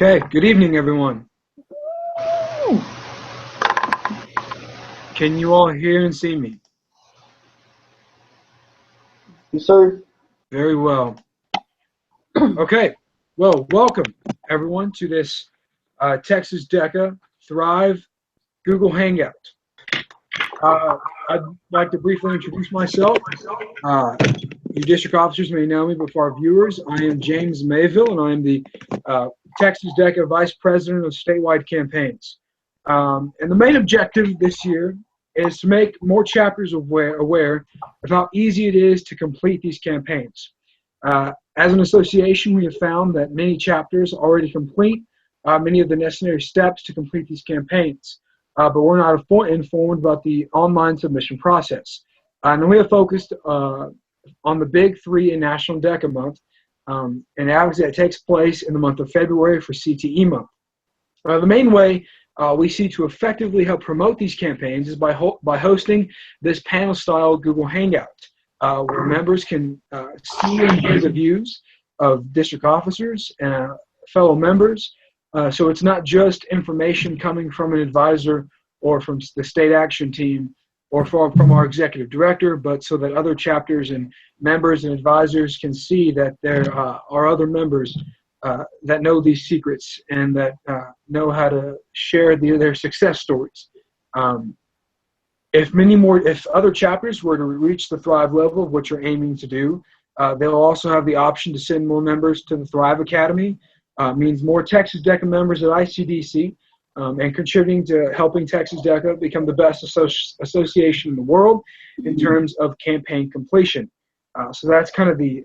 Okay, good evening, everyone. Can you all hear and see me? Yes, sir. Very well. Okay, well, welcome, everyone, to this Texas DECA Thrive Google Hangout. I'd like to briefly introduce myself. You district officers may know me, but for our viewers, I am James Mayville, and I am the Texas DECA Vice President of Statewide Campaigns. And the main objective this year is to make more chapters aware of how easy it is to complete these campaigns. As an association, we have found that many chapters already complete many of the necessary steps to complete these campaigns, but we're not informed about the online submission process. And we have focused on the big three in National DECA Month, and advocacy that takes place in the month of February for CTE Month. The main way we see to effectively help promote these campaigns is by hosting this panel-style Google Hangout, where members can see and hear the views of district officers and fellow members. So it's not just information coming from an advisor or from the state action team or from our executive director, but so that other chapters and members and advisors can see that there are other members that know these secrets and that know how to share their success stories. If other chapters were to reach the Thrive level of what you're aiming to do, they'll also have the option to send more members to the Thrive Academy. Means more Texas DECA members at ICDC, and contributing to helping Texas DECA become the best association in the world in terms of campaign completion. So that's kind of the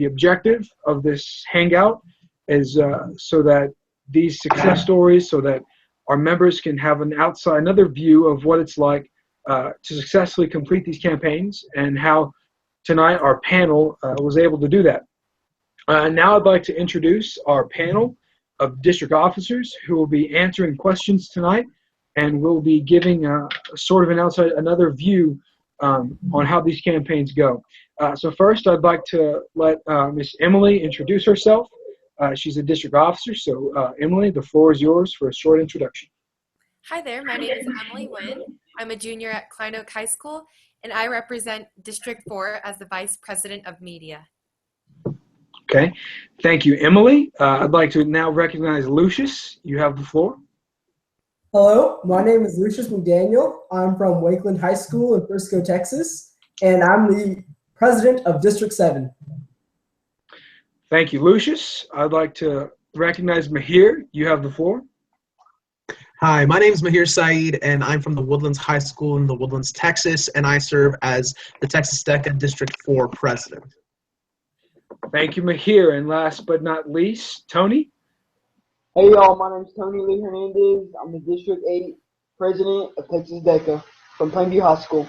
objective of this hangout, is so that these success stories, so that our members can have another view of what it's like to successfully complete these campaigns, and how tonight our panel was able to do that. Now I'd like to introduce our panel of district officers who will be answering questions tonight, and will be giving sort of another view on how these campaigns go. So first, I'd like to let Miss Emily introduce herself. She's a district officer, so Emily, the floor is yours for a short introduction. Hi there, my name is Emily Nguyen. I'm a junior at Klein Oak High School, and I represent District 4 as the Vice President of Media. Okay, thank you, Emily. I'd like to now recognize Lucius. You have the floor. Hello, my name is Lucius McDaniel. I'm from Wakeland High School in Frisco, Texas, and I'm the president of District 7. Thank you, Lucius. I'd like to recognize Mahir. You have the floor. Hi, my name is Mahir Saeed, and I'm from the Woodlands High School in the Woodlands, Texas, and I serve as the Texas DECA District 4 president. Thank you, Mahir. And last but not least, Tony. Hey, y'all. My name's Tony Lee Hernandez. I'm the District 8 president of Texas DECA from Plainview High School.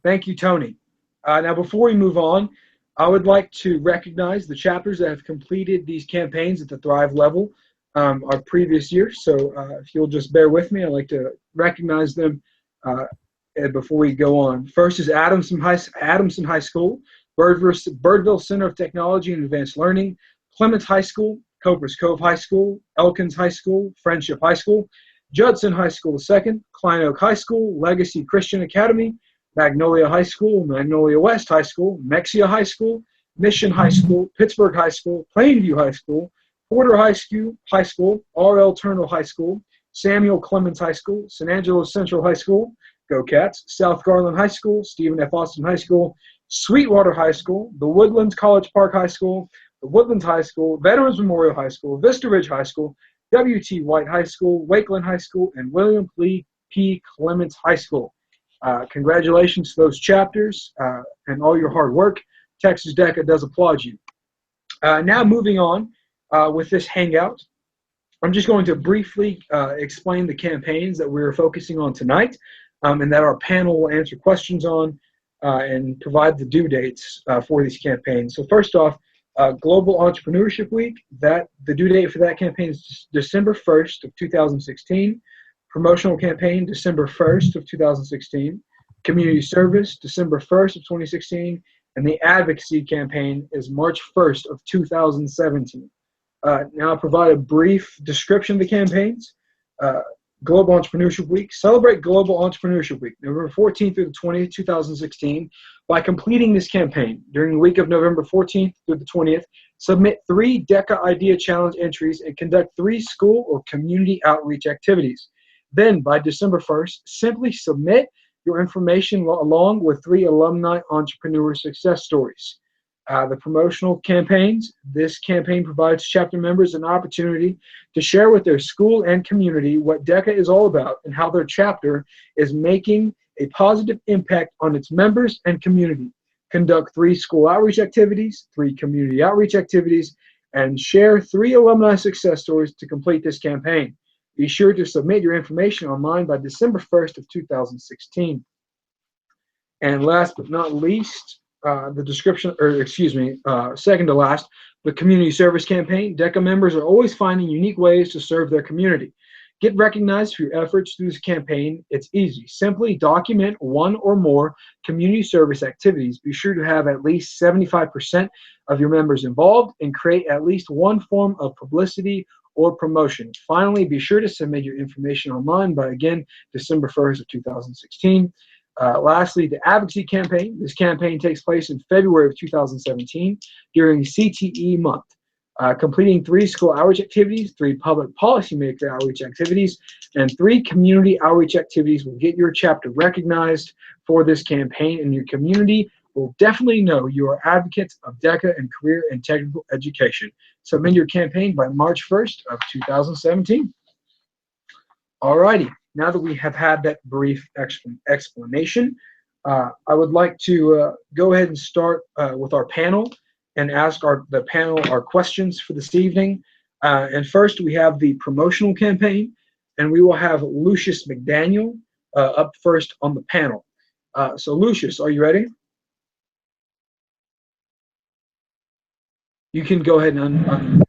Thank you, Tony. Now, before we move on, I would like to recognize the chapters that have completed these campaigns at the Thrive level our previous year. So if you'll just bear with me, I'd like to recognize them before we go on. First is Adamson High School, Birdville Center of Technology and Advanced Learning, Clements High School, Copers Cove High School, Elkins High School, Friendship High School, Judson High School II, Klein Oak High School, Legacy Christian Academy, Magnolia High School, Magnolia West High School, Mexia High School, Mission High School, Pittsburgh High School, Plainview High School, Porter High School, R.L. Turner High School, Samuel Clemens High School, San Angelo Central High School, Go Cats, South Garland High School, Stephen F. Austin High School, Sweetwater High School, the Woodlands College Park High School, the Woodlands High School, Veterans Memorial High School, Vista Ridge High School, W.T. White High School, Wakeland High School, and William P. Clements High School. Congratulations to those chapters and all your hard work. Texas DECA does applaud you. Now moving on with this hangout, I'm just going to briefly explain the campaigns that we're focusing on tonight, and that our panel will answer questions on and provide the due dates for these campaigns. So first off, Global Entrepreneurship Week, the due date for that campaign is December 1st of 2016. Promotional campaign, December 1st of 2016. Community service, December 1st of 2016. And the advocacy campaign is March 1st of 2017. Now I'll provide a brief description of the campaigns. Global Entrepreneurship Week. Celebrate Global Entrepreneurship Week, November 14th through the 20th, 2016. By completing this campaign during the week of November 14th through the 20th, submit 3 DECA Idea Challenge entries and conduct 3 school or community outreach activities. Then, by December 1st, simply submit your information along with 3 alumni entrepreneur success stories. The promotional campaigns. This campaign provides chapter members an opportunity to share with their school and community what DECA is all about and how their chapter is making a positive impact on its members and community. Conduct 3 school outreach activities, 3 community outreach activities, and share 3 alumni success stories to complete this campaign. Be sure to submit your information online by December 1st of 2016. And last but not least, the description, or excuse me, second to last, the community service campaign. DECA members are always finding unique ways to serve their community. Get recognized for your efforts through this campaign. It's easy. Simply document 1 or more community service activities. Be sure to have at least 75% of your members involved and create at least 1 form of publicity or promotion. Finally, be sure to submit your information online by, again, December 1st of 2016. Lastly, the advocacy campaign. This campaign takes place in February of 2017 during CTE month. Completing 3 school outreach activities, 3 public policymaker outreach activities, and 3 community outreach activities will get your chapter recognized for this campaign, and your community will definitely know you are advocates of DECA and career and technical education. Submit your campaign by March 1st of 2017. Alrighty. Now that we have had that brief explanation, I would like to go ahead and start with our panel and ask the panel our questions for this evening. And first, we have the promotional campaign, and we will have Lucius McDaniel up first on the panel. So, Lucius, are you ready? You can go ahead and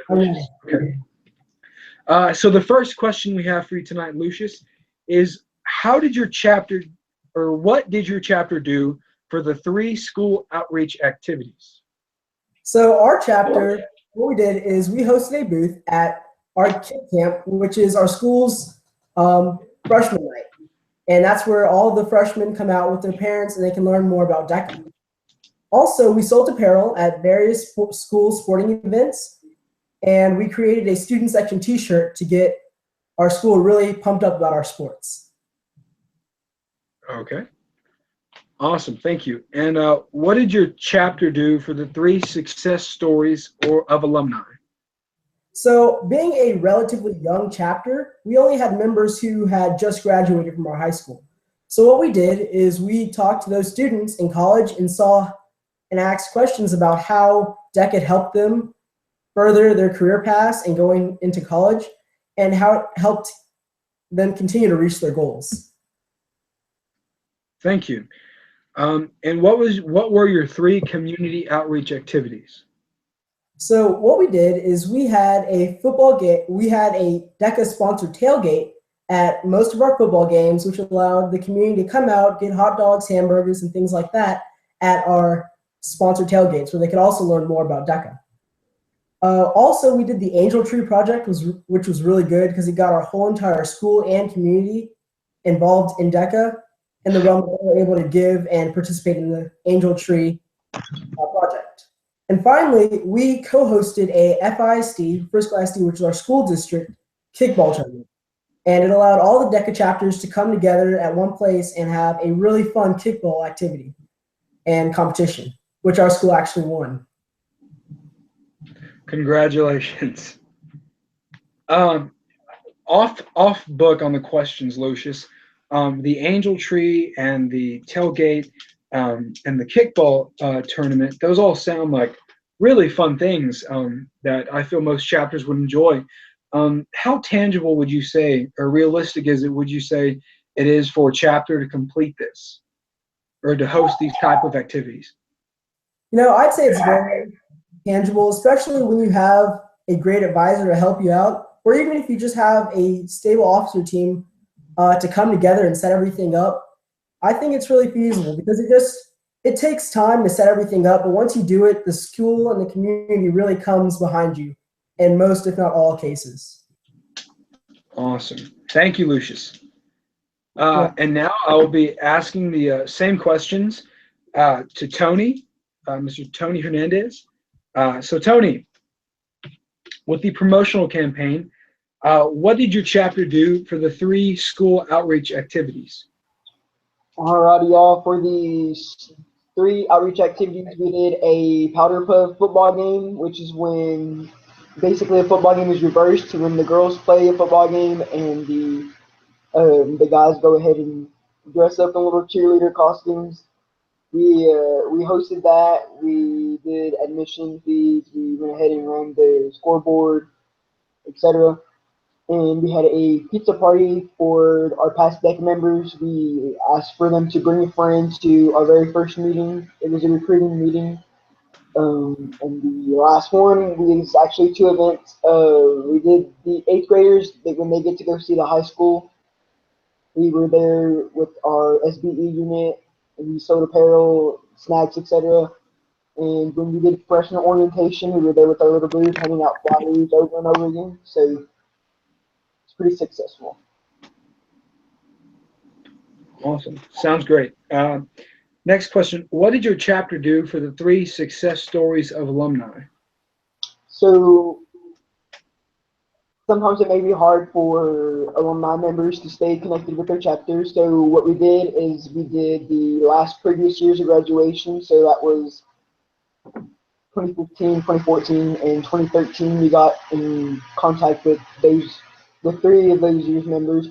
Okay. So the first question we have for you tonight, Lucius, is how did your chapter, or what did your chapter do for the 3 school outreach activities? So our chapter, what we did is we hosted a booth at our kid camp, which is our school's freshman night. And that's where all the freshmen come out with their parents and they can learn more about DECA. Also, we sold apparel at various school sporting events, and we created a student section t-shirt to get our school really pumped up about our sports. Okay. Awesome. Thank you. And what did your chapter do for the 3 success stories of alumni? So being a relatively young chapter, we only had members who had just graduated from our high school. So what we did is we talked to those students in college and asked questions about how DECA had helped them further their career paths and going into college, and how it helped them continue to reach their goals. Thank you. And what were your 3 community outreach activities? So what we did is we had a football game. We had a DECA sponsored tailgate at most of our football games, which allowed the community to come out, get hot dogs, hamburgers, and things like that at our sponsored tailgates, where they could also learn more about DECA. Also, we did the Angel Tree Project, which was really good because it got our whole entire school and community involved in DECA in the realm that they were able to give and participate in the Angel Tree project. And finally, we co-hosted a FISD, Frisco ISD, which is our school district, kickball tournament. And it allowed all the DECA chapters to come together at one place and have a really fun kickball activity and competition, which our school actually won. Congratulations. Off book on the questions, Lucius. The Angel Tree and the tailgate and the kickball tournament, those all sound like really fun things that I feel most chapters would enjoy. How tangible would you say, or realistic would you say it is for a chapter to complete this or to host these type of activities? I'd say it's very tangible, especially when you have a great advisor to help you out, or even if you just have a stable officer team to come together and set everything up. I think it's really feasible because it takes time to set everything up, but once you do it, the school and the community really comes behind you in most, if not all, cases. Awesome. Thank you, Lucius. Yeah. And now I will be asking the same questions to Tony, Mr. Tony Hernandez. So, Tony, with the promotional campaign, what did your chapter do for the 3 school outreach activities? Alrighty, y'all. For the 3 outreach activities, we did a powder puff football game, which is when basically a football game is reversed to when the girls play a football game and the guys go ahead and dress up in little cheerleader costumes. We hosted that. We did admission fees. We went ahead and ran the scoreboard, etc. And we had a pizza party for our past DECA members. We asked for them to bring a friend to our very first meeting. It was a recruiting meeting. And the last one was actually 2 events. We did the 8th graders when they get to go see the high school. We were there with our SBE unit, and we sold apparel, snacks, etc. And when we did freshman orientation, we were there with our little booth, handing out flyers over and over again. So it's pretty successful. Awesome. Sounds great. Next question. What did your chapter do for the 3 success stories of alumni? So sometimes it may be hard for alumni members to stay connected with their chapters. So what we did is we did the last previous years of graduation. So that was 2015, 2014, and 2013. We got in contact with 3 of those years members,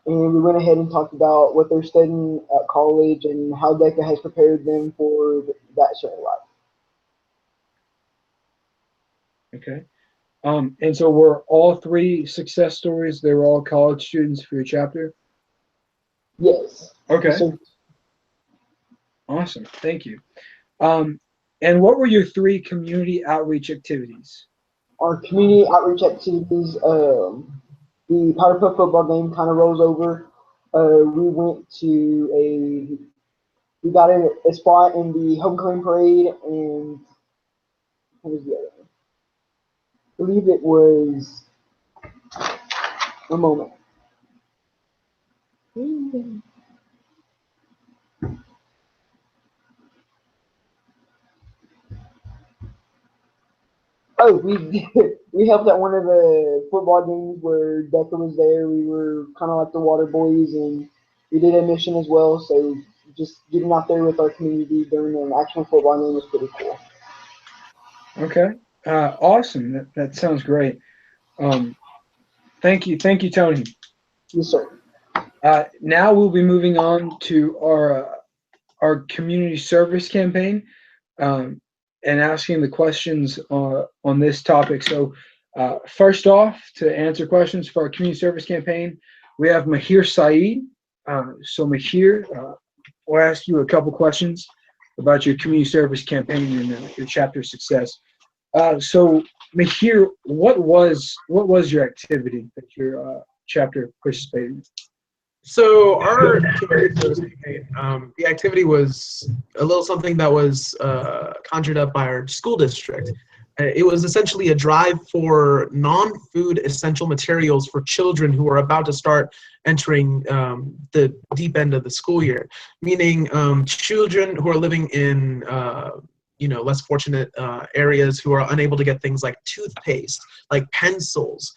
and we went ahead and talked about what they're studying at college and how DECA has prepared them for that certain life. Okay. And so were all 3 success stories, they were all college students for your chapter? Yes. Okay. So, Awesome. Thank you. And what were your 3 community outreach activities? our community outreach activities, the Powder Puff football game kind of rolls over. We got a spot in the homecoming parade, and what was the other one? I believe it was a moment. Oh, we helped at one of the football games where DECA was there. We were kind of like the water boys, and we did a mission as well. So just getting out there with our community during an actual football game was pretty cool. Okay. Awesome. That sounds great. Thank you, Tony. Yes, sir. Now we'll be moving on to our community service campaign, and asking the questions on this topic. So first off, to answer questions for our community service campaign, we have Mahir Saeed. So Mahir, we'll ask you a couple questions about your community service campaign and your chapter success. So Mahir, what was your activity that your chapter participated in? So our community service campaign, the activity was a little something that was conjured up by our school district. It was essentially a drive for non-food essential materials for children who are about to start entering the deep end of the school year, meaning children who are living in less fortunate areas who are unable to get things like toothpaste, like pencils,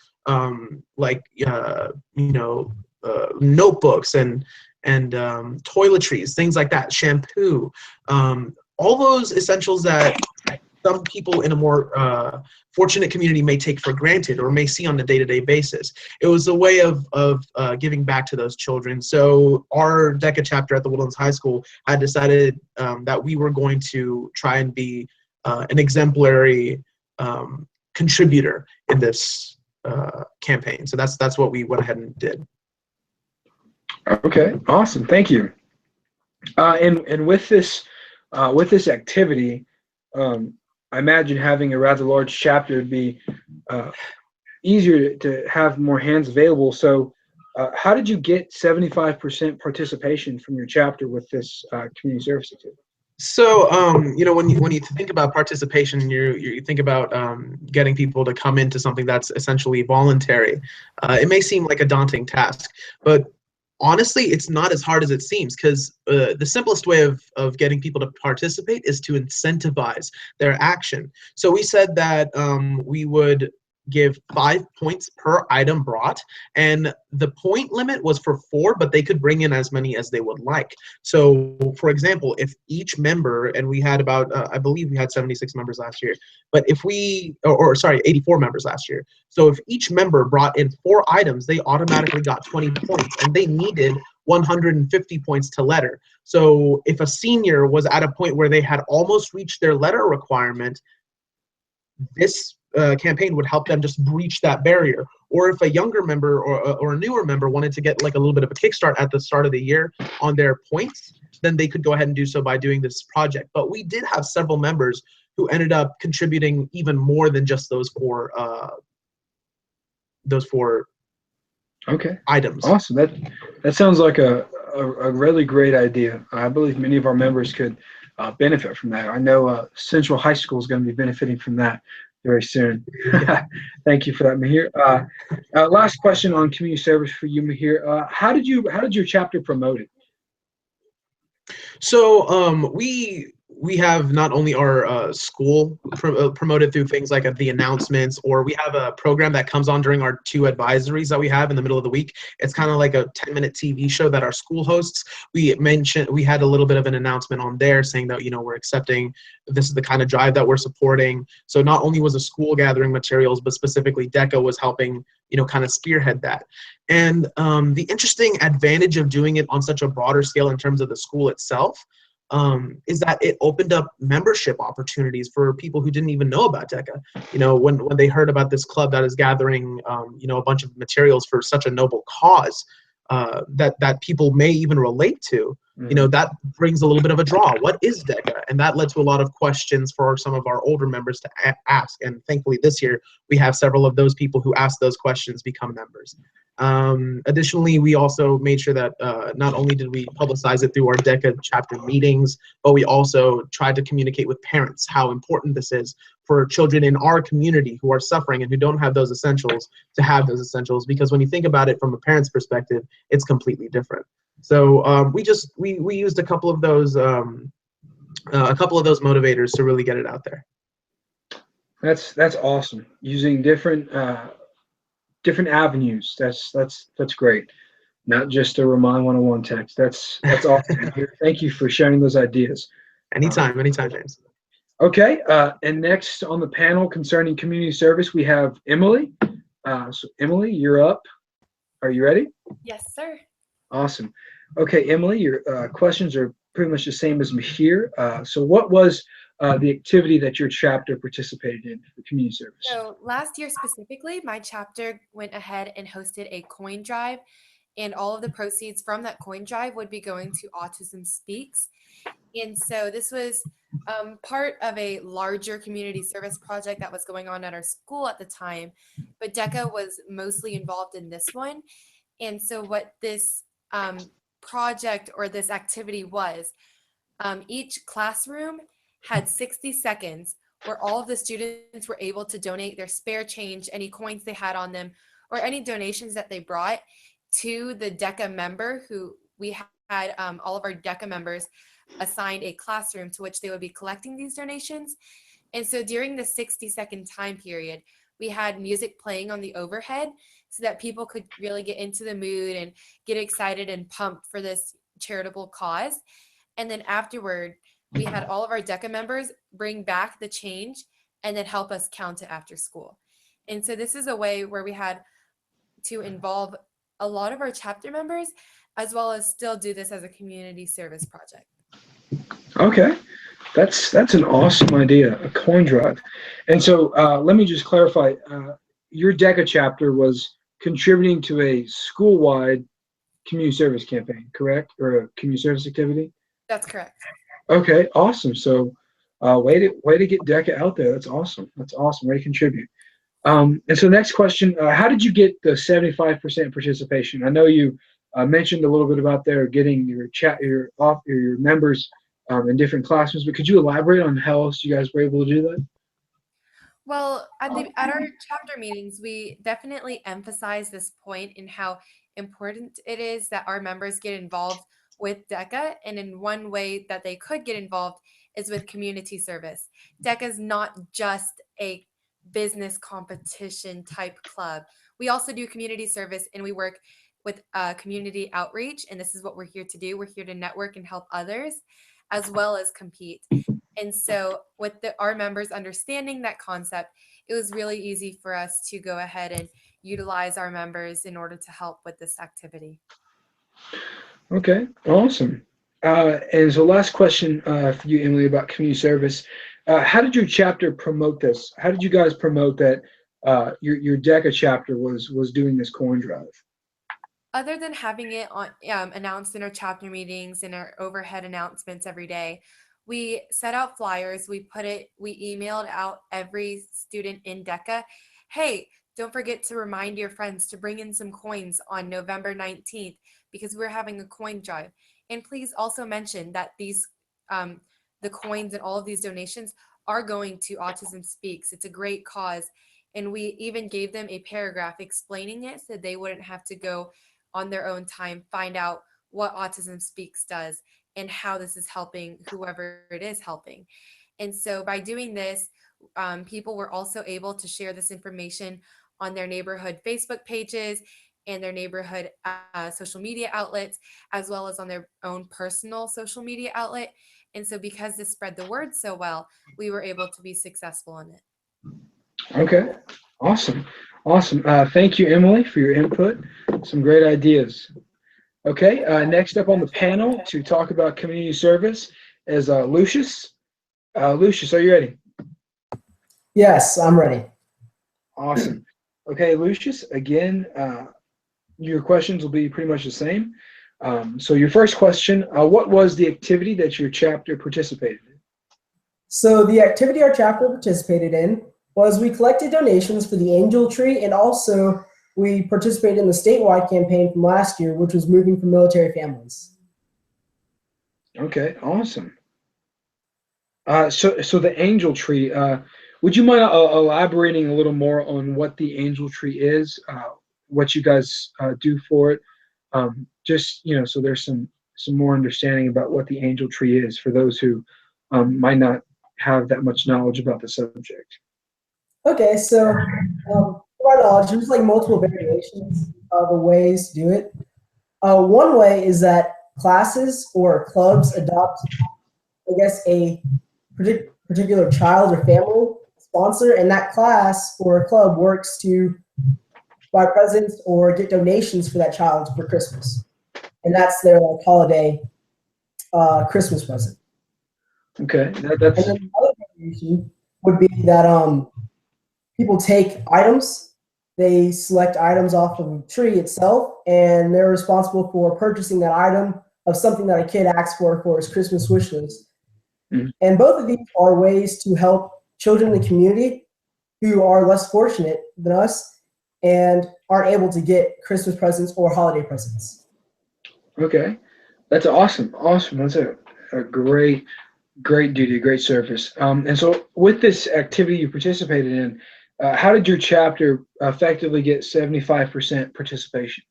notebooks and toiletries, things like that, shampoo, all those essentials that some people in a more fortunate community may take for granted or may see on a day-to-day basis. It was a way of giving back to those children. So our DECA chapter at the Woodlands High School had decided that we were going to try and be an exemplary contributor in this campaign. So that's what we went ahead and did. Okay, awesome. Thank you. And with this activity, I imagine having a rather large chapter would be easier to have more hands available. So how did you get 75% participation from your chapter with this community service activity? So, when you think about participation, you think about getting people to come into something that's essentially voluntary. It may seem like a daunting task, but honestly, it's not as hard as it seems, because the simplest way of getting people to participate is to incentivize their action. So we said that we would give 5 points per item brought, and the point limit was for 4, but they could bring in as many as they would like. So for example, if each member, and we had about I believe we had 76 members last year, but if we, or sorry, 84 members last year. So if each member brought in 4 items, they automatically got 20 points, and they needed 150 points to letter. So if a senior was at a point where they had almost reached their letter requirement, this campaign would help them just breach that barrier. Or if a younger member or a newer member wanted to get like a little bit of a kickstart at the start of the year on their points, then they could go ahead and do so by doing this project. But we did have several members who ended up contributing even more than just those four Okay. items. Awesome. That sounds like a really great idea. I believe many of our members could benefit from that. I know Central High School is going to be benefiting from that very soon. Thank you for that, Mahir. Last question on community service for you, Mahir. How did your chapter promote it? So we have not only our school promoted through things like the announcements, or we have a program that comes on during our 2 advisories that we have in the middle of the week. It's kind of like a 10-minute TV show that our school hosts. We had a little bit of an announcement on there saying that, we're accepting, this is the kind of drive that we're supporting. So not only was the school gathering materials, but specifically DECA was helping, kind of spearhead that. And the interesting advantage of doing it on such a broader scale in terms of the school itself is that it opened up membership opportunities for people who didn't even know about DECA. When they heard about this club that is gathering, a bunch of materials for such a noble cause that people may even relate to, that brings a little bit of a draw. What is DECA? And that led to a lot of questions for some of our older members to ask. And thankfully this year, we have several of those people who asked those questions become members. Additionally, we also made sure that not only did we publicize it through our DECA chapter meetings, but we also tried to communicate with parents how important this is for children in our community who are suffering and who don't have those essentials to have those essentials. Because when you think about it from a parent's perspective, it's completely different. So we used a couple of those motivators to really get it out there. That's awesome. Using different avenues. That's great. Not just a Remind 101 text. That's awesome. Thank you for sharing those ideas. Anytime, James. Okay, and next on the panel concerning community service, we have Emily. So Emily, you're up. Are you ready? Yes, sir. Awesome. Okay, Emily, your questions are pretty much the same as Mahir. So what was the activity that your chapter participated in for community service? So last year specifically, my chapter went ahead and hosted a coin drive, and all of the proceeds from that coin drive would be going to Autism Speaks. And so this was part of a larger community service project that was going on at our school at the time, but DECA was mostly involved in this one. And so what this project or this activity was, each classroom had 60 seconds where all of the students were able to donate their spare change, any coins they had on them, or any donations that they brought to the DECA member who we had all of our DECA members assigned a classroom to which they would be collecting these donations. And so during the 60-second time period, we had music playing on the overhead so that people could really get into the mood and get excited and pumped for this charitable cause. And then afterward, we had all of our DECA members bring back the change and then help us count it after school. And so this is a way where we had to involve a lot of our chapter members, as well as still do this as a community service project. Okay, that's an awesome idea, a coin drive. And so let me just clarify, your DECA chapter was contributing to a school-wide community service campaign, correct? Or a community service activity? That's correct. Okay, awesome. So way to get DECA out there. That's awesome. That's awesome. Way to contribute. And so next question, how did you get the 75% participation? I know you mentioned a little bit about there getting your members in different classrooms. But could you elaborate on how else you guys were able to do that? Well, at our chapter meetings, we definitely emphasize this point in how important it is that our members get involved with DECA. And in one way that they could get involved is with community service. DECA is not just a business competition type club. We also do community service, and we work with community outreach. And this is what we're here to do. We're here to network and help others as well as compete. And so with our members understanding that concept, it was really easy for us to go ahead and utilize our members in order to help with this activity. Okay, awesome. And so last question for you, Emily, about community service. How did your chapter promote this? How did you guys promote that your DECA chapter was doing this coin drive? Other than having it on announced in our chapter meetings and our overhead announcements every day, we set out flyers. We emailed out every student in DECA, hey, don't forget to remind your friends to bring in some coins on November 19th because we're having a coin drive. And please also mention that these the coins and all of these donations are going to Autism Speaks. It's a great cause. And we even gave them a paragraph explaining it so they wouldn't have to go on their own time, find out what Autism Speaks does and how this is helping whoever it is helping. And so by doing this, people were also able to share this information on their neighborhood Facebook pages and their neighborhood social media outlets, as well as on their own personal social media outlet. And so because this spread the word so well, we were able to be successful in it. Okay, awesome. Awesome. Thank you, Emily, for your input. Some great ideas. Okay, next up on the panel to talk about community service is Lucius. Lucius, are you ready? Yes, I'm ready. Awesome. Okay, Lucius, again, your questions will be pretty much the same. So your first question, what was the activity that your chapter participated in? So the activity our chapter participated in was we collected donations for the Angel Tree, and also we participated in the statewide campaign from last year, which was moving for military families. Okay, awesome. So the Angel Tree, would you mind elaborating a little more on what the Angel Tree is, what you guys do for it? Just, so there's some more understanding about what the Angel Tree is for those who might not have that much knowledge about the subject. Okay, so to our knowledge, there's like multiple variations of the ways to do it. One way is that classes or clubs adopt, I guess, a particular child or family sponsor, and that class or club works to buy presents or get donations for that child for Christmas, and that's their holiday Christmas present. Okay, And then the other variation would be that people take items, they select items off of the tree itself, and they're responsible for purchasing that item of something that a kid asks for his Christmas wish list. Mm-hmm. And both of these are ways to help children in the community who are less fortunate than us and aren't able to get Christmas presents or holiday presents. Okay, that's awesome. Awesome. That's a great duty, great service. And so with this activity you participated in, how did your chapter effectively get 75% participation?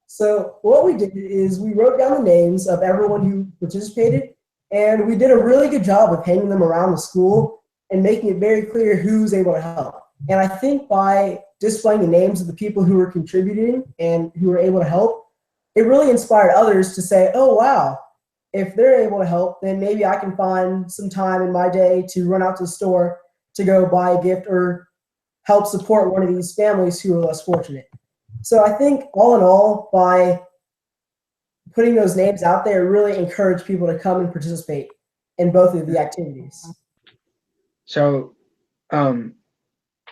So what we did is we wrote down the names of everyone who participated, and we did a really good job of hanging them around the school and making it very clear who's able to help. And I think by displaying the names of the people who were contributing and who were able to help, it really inspired others to say, oh, wow, if they're able to help, then maybe I can find some time in my day to run out to the store to go buy a gift or help support one of these families who are less fortunate. So I think all in all, by putting those names out there, it really encouraged people to come and participate in both of the activities. So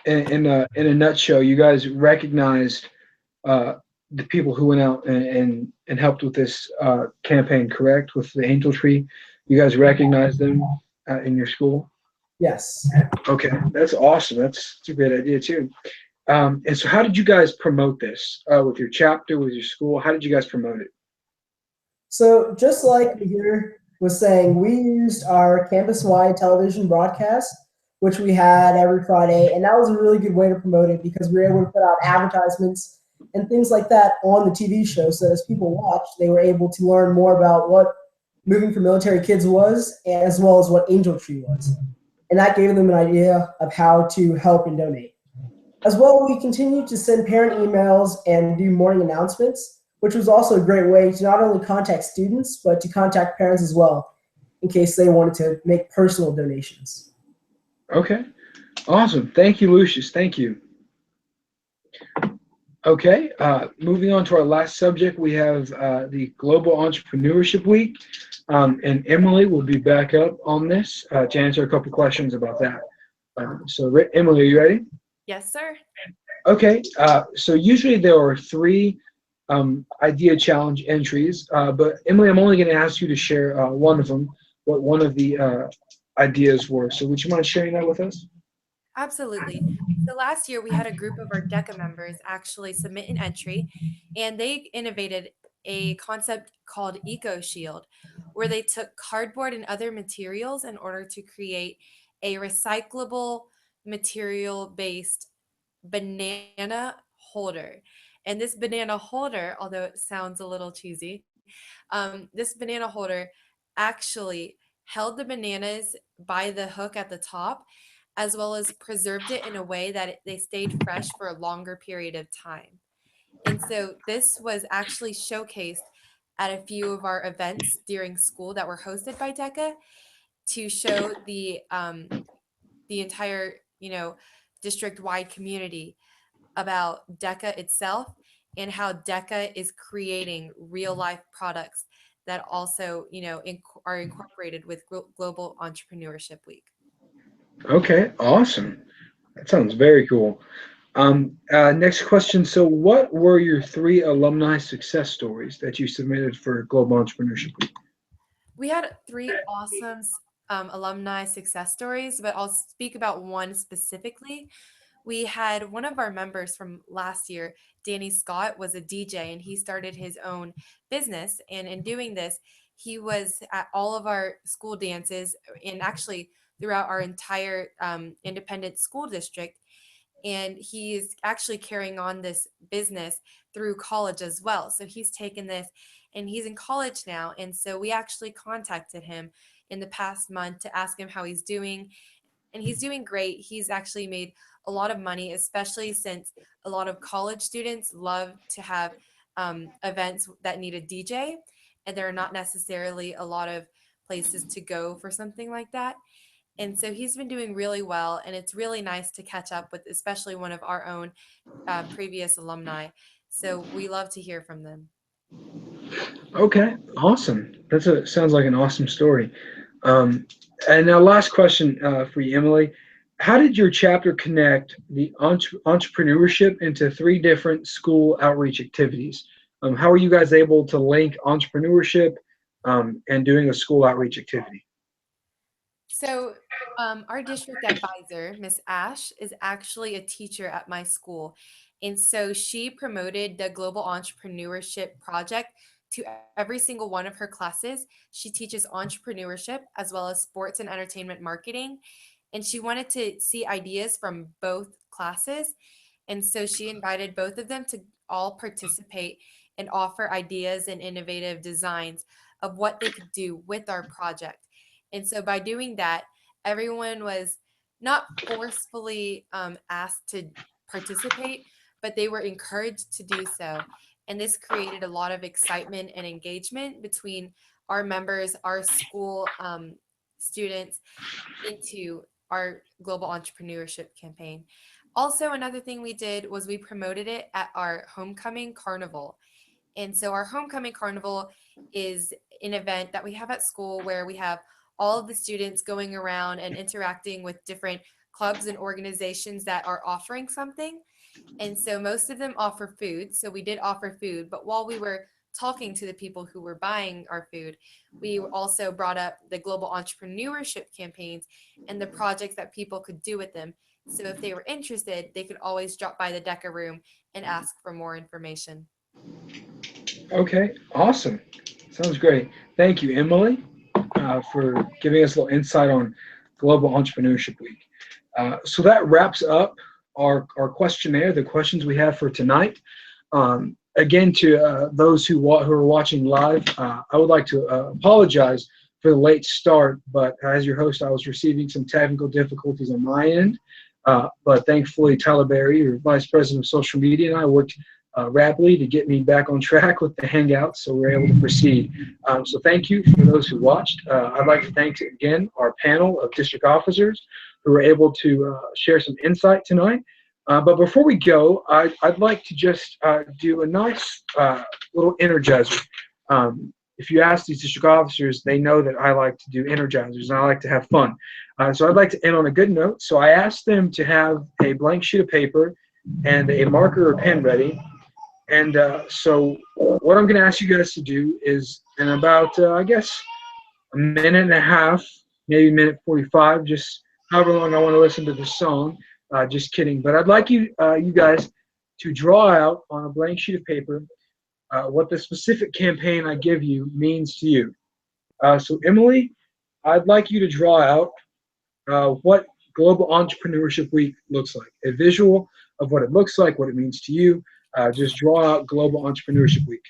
in a nutshell, you guys recognized the people who went out and helped with this campaign, correct? With the Angel Tree, you guys recognized them in your school? Yes. Okay, that's awesome. That's a great idea too. And so how did you guys promote this with your chapter, with your school? How did you guys promote it? So just like here was saying we used our campus-wide television broadcast, which we had every Friday, and that was a really good way to promote it because we were able to put out advertisements and things like that on the TV show. So as people watched, they were able to learn more about what Moving for Military Kids was, as well as what Angel Tree was. And that gave them an idea of how to help and donate. As well, we continued to send parent emails and do morning announcements, which was also a great way to not only contact students, but to contact parents as well, in case they wanted to make personal donations. Okay, awesome. Thank you, Lucius. Thank you. Okay, moving on to our last subject, we have the Global Entrepreneurship Week, and Emily will be back up on this to answer a couple questions about that. Emily, are you ready? Yes, sir. Okay, so usually there are three idea challenge entries, but Emily, I'm only going to ask you to share one of them, what one of the ideas were. So would you mind sharing that with us? Absolutely. So last year we had a group of our DECA members actually submit an entry, and they innovated a concept called Eco Shield, where they took cardboard and other materials in order to create a recyclable material based banana holder. And this banana holder, although it sounds a little cheesy, this banana holder actually held the bananas by the hook at the top, as well as preserved it in a way that they stayed fresh for a longer period of time. And so this was actually showcased at a few of our events during school that were hosted by DECA to show the entire, district-wide community about DECA itself and how DECA is creating real life products that also, are incorporated with Global Entrepreneurship Week. Okay, awesome. That sounds very cool. Next question. So what were your three alumni success stories that you submitted for Global Entrepreneurship Week? We had three awesome alumni success stories, but I'll speak about one specifically. We had one of our members from last year, Danny Scott, was a DJ and he started his own business. And in doing this, he was at all of our school dances and actually throughout our entire independent school district. And he's actually carrying on this business through college as well. So he's taken this and he's in college now. And so we actually contacted him in the past month to ask him how he's doing. And he's doing great. He's actually made a lot of money, especially since a lot of college students love to have events that need a DJ, and there are not necessarily a lot of places to go for something like that. And so he's been doing really well, and it's really nice to catch up with, especially one of our own previous alumni. So we love to hear from them. Okay, awesome. Sounds like an awesome story. And now, last question for you, Emily. How did your chapter connect the entrepreneurship into three different school outreach activities? How are you guys able to link entrepreneurship and doing a school outreach activity? So, our district advisor, Miss Ash, is actually a teacher at my school. And so she promoted the Global Entrepreneurship Project to every single one of her classes. She teaches entrepreneurship as well as sports and entertainment marketing. And she wanted to see ideas from both classes. And so she invited both of them to all participate and offer ideas and innovative designs of what they could do with our project. And so by doing that, everyone was not forcefully asked to participate, but they were encouraged to do so. And this created a lot of excitement and engagement between our members, our school students, into our global entrepreneurship campaign. Also, another thing we did was we promoted it at our homecoming carnival. And so our homecoming carnival is an event that we have at school where we have all of the students going around and interacting with different clubs and organizations that are offering something. And so most of them offer food. So we did offer food, but while we were talking to the people who were buying our food, we also brought up the global entrepreneurship campaigns and the projects that people could do with them. So if they were interested, they could always drop by the DECA room and ask for more information. Okay, awesome. Sounds great. Thank you, Emily. for giving us a little insight on Global Entrepreneurship Week. So that wraps up our questionnaire, the questions we have for tonight. Again, to those who are watching live, I would like to apologize for the late start, but as your host, I was receiving some technical difficulties on my end. But thankfully, Tyler Berry, your Vice President of Social Media, and I worked rapidly to get me back on track with the Hangout, so we're able to proceed. So thank you for those who watched. I'd like to thank again our panel of district officers who were able to share some insight tonight. But before we go, I'd like to just do a nice little energizer. If you ask these district officers, they know that I like to do energizers and I like to have fun. So I'd like to end on a good note. So I asked them to have a blank sheet of paper and a marker or pen ready. And so what I'm going to ask you guys to do is in about, I guess, a minute and a half, maybe minute 45, just however long I want to listen to the song. Just kidding. But I'd like you guys to draw out on a blank sheet of paper what the specific campaign I give you means to you. So Emily, I'd like you to draw out what Global Entrepreneurship Week looks like. A visual of what it looks like, what it means to you. Just draw out Global Entrepreneurship Week.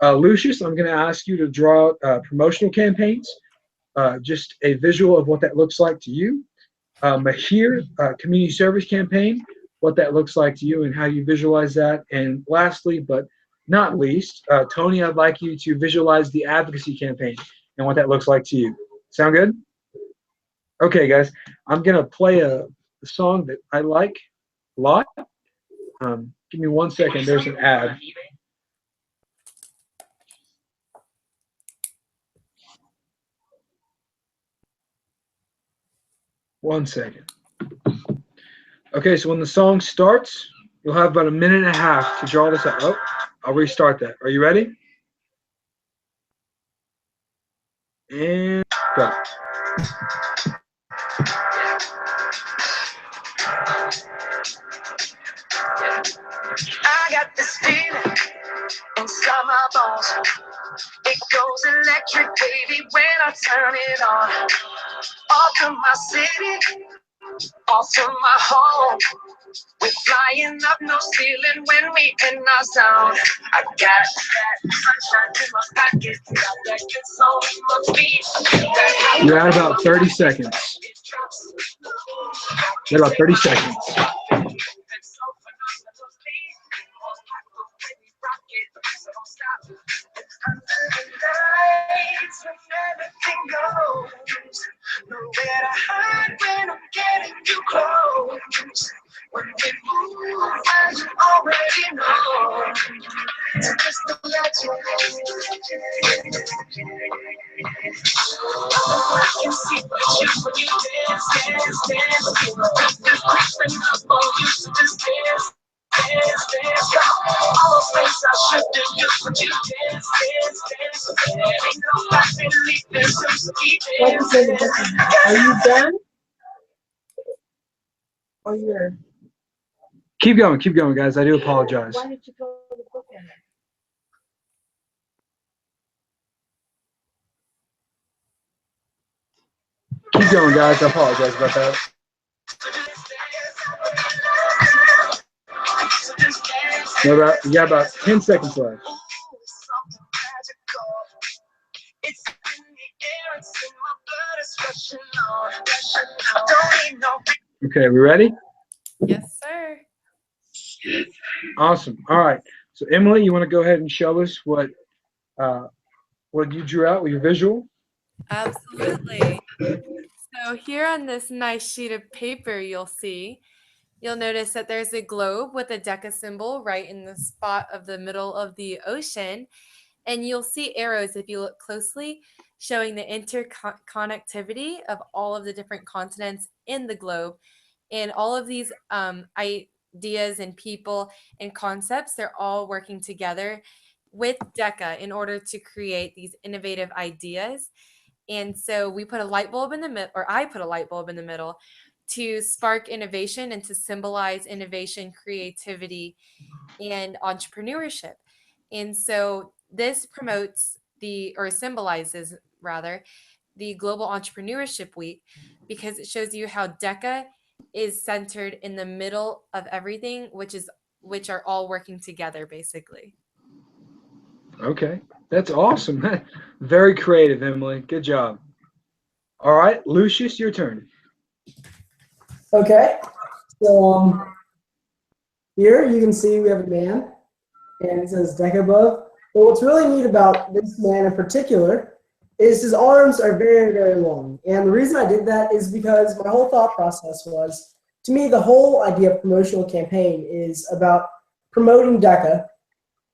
Lucius, I'm going to ask you to draw out promotional campaigns. Just a visual of what that looks like to you. Mahir, community service campaign, what that looks like to you and how you visualize that. And lastly, but not least, Tony, I'd like you to visualize the advocacy campaign and what that looks like to you. Sound good? Okay, guys, I'm going to play a song that I like a lot. Give me 1 second. There's an ad. One second. Okay, so when the song starts, you'll have about a minute and a half to draw this out. Oh, I'll restart that. Are you ready? And go. I got this feeling inside my bones. It goes electric, baby, when I turn it on. Off to my city, off to my home. We're flying up no ceiling when we in our zone. I got that sunshine in my pocket, got that good soul in my feet. You're at about 30 seconds. You're at about 30 seconds. Nowhere to hide when I'm getting you close. When we move, as you already know. So just to let you know. I can see what you when you dance, dance, dance. This creeping up on you, so just dance. Dance, dance, all the things I should do, just when you dance, dance, dance. There ain't no happy leaving, so keep dancing. Are you done? Or you're... Keep going, guys. I do apologize. Why did you throw the book in there? Keep going, guys. I apologize about that. You got about 10 seconds left. Okay, we ready? Yes, sir. Awesome. All right. So Emily, you want to go ahead and show us what you drew out with your visual? Absolutely. So here on this nice sheet of paper, you'll notice that there's a globe with a DECA symbol right in the spot of the middle of the ocean. And you'll see arrows if you look closely showing the interconnectivity of all of the different continents in the globe. And all of these ideas and people and concepts, they're all working together with DECA in order to create these innovative ideas. And so we put a light bulb in the middle, or I put a light bulb in the middle to spark innovation and to symbolize innovation, creativity, and entrepreneurship. And so this promotes or symbolizes rather, the Global Entrepreneurship Week because it shows you how DECA is centered in the middle of everything, which are all working together basically. Okay, that's awesome. Very creative, Emily. Good job. All right, Lucius, your turn. Okay, so here you can see we have a man, and it says deck above. But what's really neat about this man in particular is his arms are very, very long. And the reason I did that is because my whole thought process was, to me, the whole idea of promotional campaign is about promoting DECA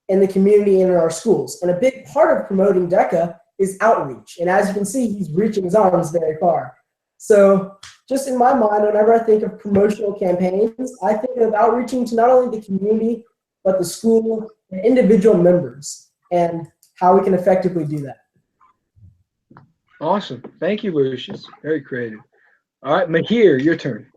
in the community and in our schools. And a big part of promoting DECA is outreach. And as you can see, he's reaching his arms very far. So just in my mind, whenever I think of promotional campaigns, I think of outreaching to not only the community, but the school and individual members and how we can effectively do that. Awesome. Thank you, Lucius. Very creative. All right, Mahir, your turn.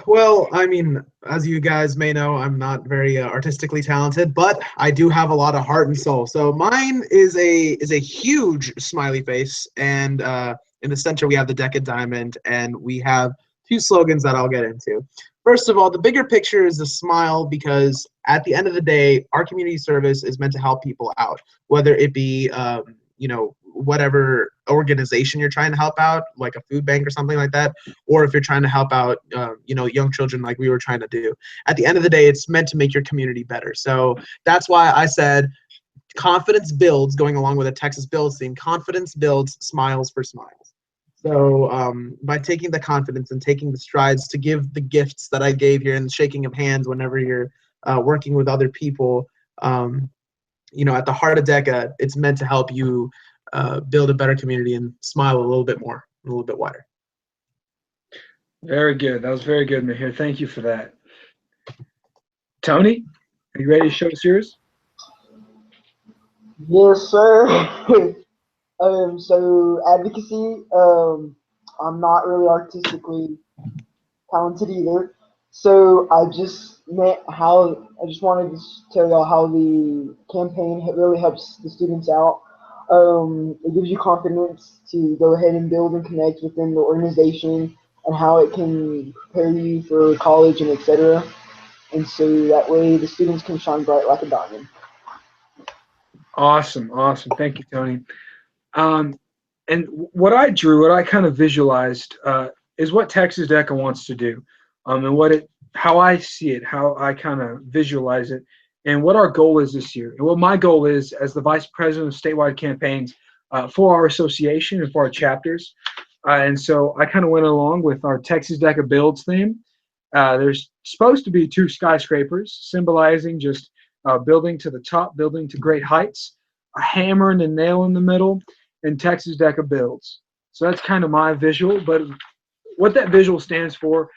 Well, I mean, as you guys may know, I'm not very artistically talented, but I do have a lot of heart and soul. So mine is a huge smiley face, and in the center we have the DECA diamond, and we have two slogans that I'll get into. First of all, the bigger picture is the smile, because at the end of the day, our community service is meant to help people out, whether it be whatever organization you're trying to help out, like a food bank or something like that, or if you're trying to help out, young children like we were trying to do. At the end of the day, it's meant to make your community better. So that's why I said confidence builds, going along with a Texas Builds theme, confidence builds smiles for smiles. So by taking the confidence and taking the strides to give the gifts that I gave here and the shaking of hands whenever you're working with other people, at the heart of DECA, it's meant to help you build a better community and smile a little bit more, a little bit wider. Very good. That was very good, Mahir. Thank you for that. Tony, are you ready to show us yours? Yes, sir. So advocacy. I'm not really artistically talented either. So I just wanted to tell y'all how the campaign really helps the students out. It gives you confidence to go ahead and build and connect within the organization and how it can prepare you for college and etc. And so that way the students can shine bright like a diamond. Awesome. Awesome. Thank you, Tony. And what I drew, what I kind of visualized, is what Texas DECA wants to do, and how I see it, how I kind of visualize it, and what our goal is this year. And what my goal is as the Vice President of Statewide Campaigns for our association and for our chapters. And so I kind of went along with our Texas DECA Builds theme. There's supposed to be two skyscrapers symbolizing just building to the top, building to great heights, a hammer and a nail in the middle, and Texas DECA Builds. So that's kind of my visual, but what that visual stands for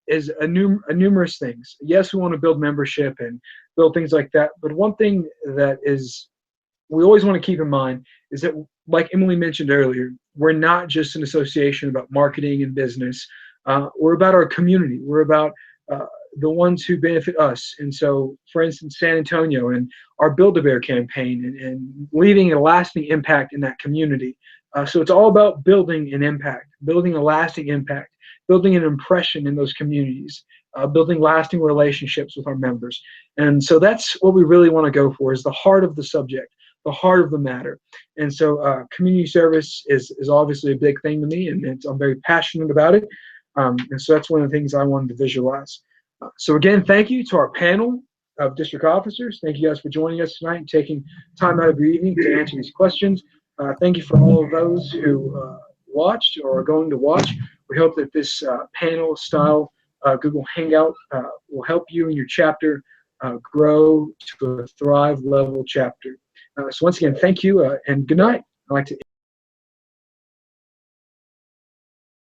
is numerous things. Yes, we want to build membership and build things like that, but one thing that we always want to keep in mind is that, like Emily mentioned earlier, we're not just an association about marketing and business. We're about our community. We're about the ones who benefit us. And so, for instance, San Antonio and our Build-A-Bear campaign and leaving a lasting impact in that community. So it's all about building an impact, building a lasting impact, building an impression in those communities, building lasting relationships with our members. And so that's what we really want to go for, is the heart of the subject, the heart of the matter. And so community service is obviously a big thing to me, and I'm very passionate about it. And so that's one of the things I wanted to visualize. So again, thank you to our panel of district officers. Thank you guys for joining us tonight and taking time out of your evening to answer these questions. Thank you for all of those who watched or are going to watch. We hope that this panel-style Google Hangout will help you and your chapter grow to a Thrive level chapter. So once again, thank you and good night. I'd like to